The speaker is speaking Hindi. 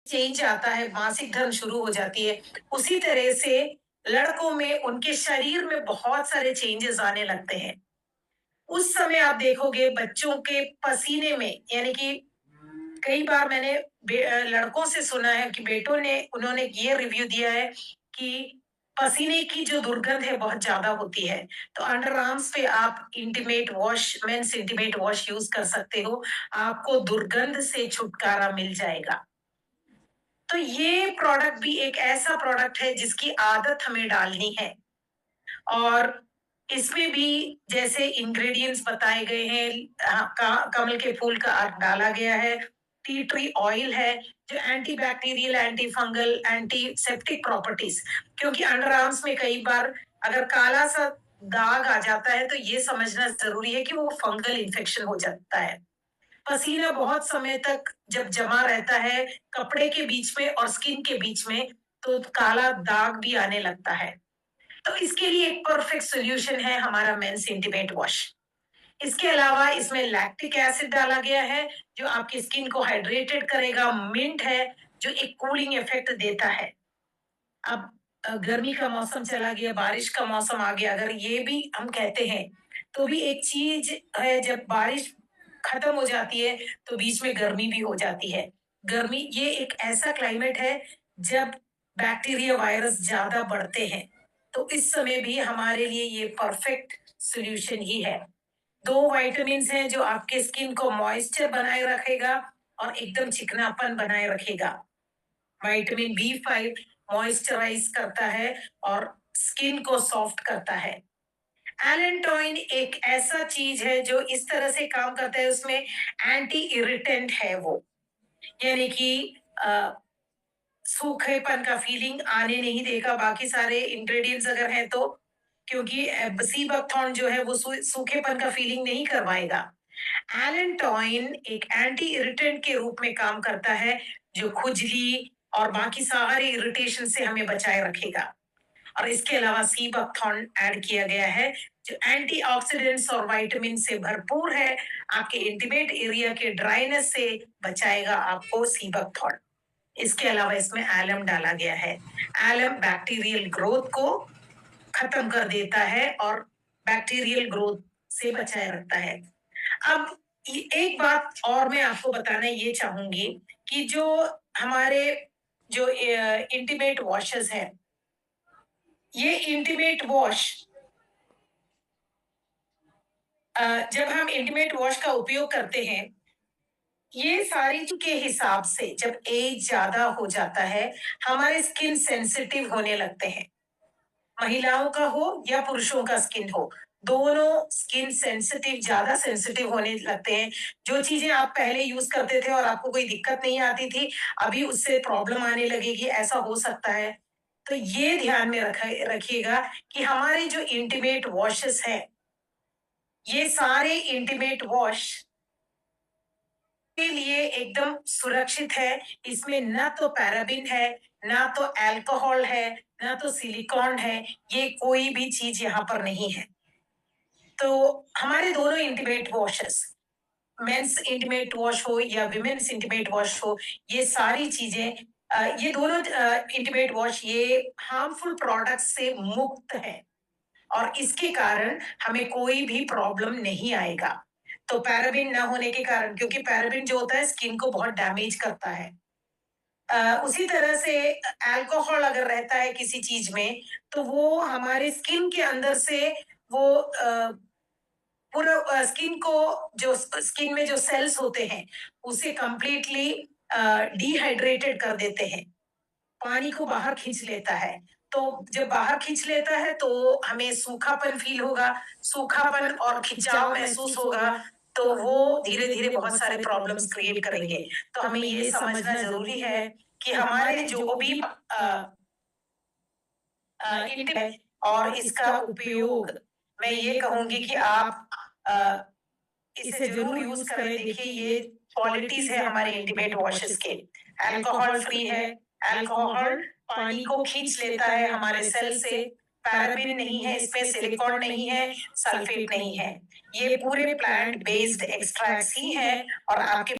चेंज आता है, मासिक धर्म शुरू हो जाती है, उसी तरह से लड़कों में उनके शरीर में बहुत सारे चेंजेस आने लगते हैं। उस समय आप देखोगे बच्चों के पसीने में, यानी कि कई बार मैंने लड़कों से सुना है कि बेटों ने उन्होंने ये रिव्यू दिया है कि पसीने की जो दुर्गंध है बहुत ज़्यादा होती है। तो अंडर आर्म्स पे आप intimate wash, men's intimate wash use कर सकते हो। आपको दुर्गंध से छुटकारा मिल जाएगा। तो ये प्रोडक्ट भी एक ऐसा प्रोडक्ट है जिसकी आदत हमें डालनी है। और इसमें भी जैसे इंग्रेडिएंट्स बताए गए हैं, कमल के फूल का अर्क डाला गया है, टी ट्री ऑयल है जो anti bacterial, anti fungal, anti septic properties, क्योंकि अंडर आर्म्स में कई बार अगर काला सा दाग आ जाता है तो ये समझना जरूरी है कि वो फंगल इन्फेक्शन हो जाता है। पसीना बहुत समय तक जब जमा रहता है कपड़े के बीच में और स्किन के बीच में, तो काला दाग भी आने लगता है। तो इसके लिए एक परफेक्ट सॉल्यूशन है हमारा मेंस इंटीमेट वॉश। इसके अलावा इसमें लैक्टिक एसिड डाला गया है जो आपकी स्किन को हाइड्रेटेड करेगा। मिंट है जो एक कूलिंग इफेक्ट देता है। अब गर्मी का मौसम चला गया, बारिश का मौसम आ गया, अगर ये भी हम कहते हैं तो भी एक चीज है, जब बारिश खत्म हो जाती है तो बीच में गर्मी भी हो जाती है। गर्मी ये एक ऐसा क्लाइमेट है जब बैक्टीरिया वायरस ज्यादा बढ़ते हैं, तो इस समय भी हमारे लिए ये परफेक्ट सॉल्यूशन ही है। दो विटामिन्स हैं जो आपके स्किन को मॉइस्चर बनाए रखेगा और एकदम चिकनापन बनाए रखेगा। विटामिन बी 5 मॉइस्चराइज करता है और स्किन को सॉफ्ट करता है। एलेंटोइन एक ऐसा चीज है जो इस तरह से काम करता है, उसमें एंटी इरिटेंट है वो, यानी कि अ, सूखेपन का फीलिंग आने नहीं देगा बाकी सारे इंग्रेडिएंट्स अगर हैं तो, क्योंकि सी बकथॉर्न जो है वो सूखेपन का फीलिंग नहीं करवाएगा। एलेंटोइन एक एंटी इरिटेंट के रूप में काम करता है जो खुजली और बाकी सारे इरिटेशन से हमें बचाए रखेगा। और इसके अलावा सी बकथॉर्न ऐड किया गया है जो एंटीऑक्सीडेंट्स और विटामिन से भरपूर है। आपके इंटीमेट एरिया के ड्राइनेस से बचाएगा आपको सी बकथॉर्न। इसके अलावा इसमें एलम डाला गया है। एलम बैक्टीरियल ग्रोथ को खत्म कर देता है और बैक्टीरियल ग्रोथ से बचाए रखता है। अब एक बात और मैं आपको बताना ये चाहूंगी कि जो हमारे जो इंटीमेट वॉशेस हैं, ये इंटीमेट वॉश जब हम इंटीमेट वॉश का उपयोग करते हैं, ये सारी के हिसाब से जब एज ज्यादा हो जाता है हमारे स्किन सेंसिटिव होने लगते हैं। महिलाओं का हो या पुरुषों का स्किन हो, दोनों स्किन सेंसिटिव, ज्यादा सेंसिटिव होने लगते हैं। जो चीजें आप पहले यूज करते थे और आपको कोई दिक्कत नहीं आती थी, अभी उससे प्रॉब्लम आने लगेगी, ऐसा हो सकता है। तो ये ध्यान में रखिएगा कि हमारे जो इंटीमेट वॉशेस हैं, ये सारे इंटीमेट वॉश के लिए एकदम सुरक्षित है। इसमें ना तो पैराबिन है, ना तो अल्कोहल है, ना तो सिलिकॉन है, ये कोई भी चीज यहाँ पर नहीं है। तो हमारे दोनों intimate washes, men's intimate wash हो या विमेन्स इंटीमेट वॉश हो, ये सारी चीजें, ये दोनों इंटीमेट वॉश ये हार्मफुल प्रोडक्ट्स से मुक्त है और इसके कारण हमें कोई भी प्रॉब्लम नहीं आएगा। तो पैराबिन ना होने के कारण, क्योंकि पैराबिन जो होता है स्किन को बहुत डैमेज करता है। उसी तरह से अल्कोहल अगर रहता है किसी चीज में तो वो हमारे स्किन के अंदर से वो पूरा स्किन को, जो स्किन में जो सेल्स होते हैं उसे कंप्लीटली डिहाइड्रेटेड कर देते हैं, पानी को बाहर खींच लेता है। तो जब बाहर खींच लेता है तो हमें सूखापन फील होगा, सूखापन और खिंचाव महसूस होगा, तो वो धीरे धीरे बहुत सारे प्रॉब्लम्स क्रिएट करेंगे। तो हमें ये समझना जरूरी है कि हमारे जो भी इंटेक है और इसका उपयोग, मैं ये कहूंगी कि आप इसे जरूर यूज करें। देखिए ये क्वालिटीज है हमारे इंटीमेट वॉशेस के। अल्कोहल फ्री है, अल्कोहल पानी को खींच लेता है हमारे सेल से, पैराबिन नहीं है इसमें, सिलिकॉन नहीं है, सल्फेट नहीं है, ये पूरे प्लांट बेस्ड एक्सट्रैक्ट्स ही हैं और आपके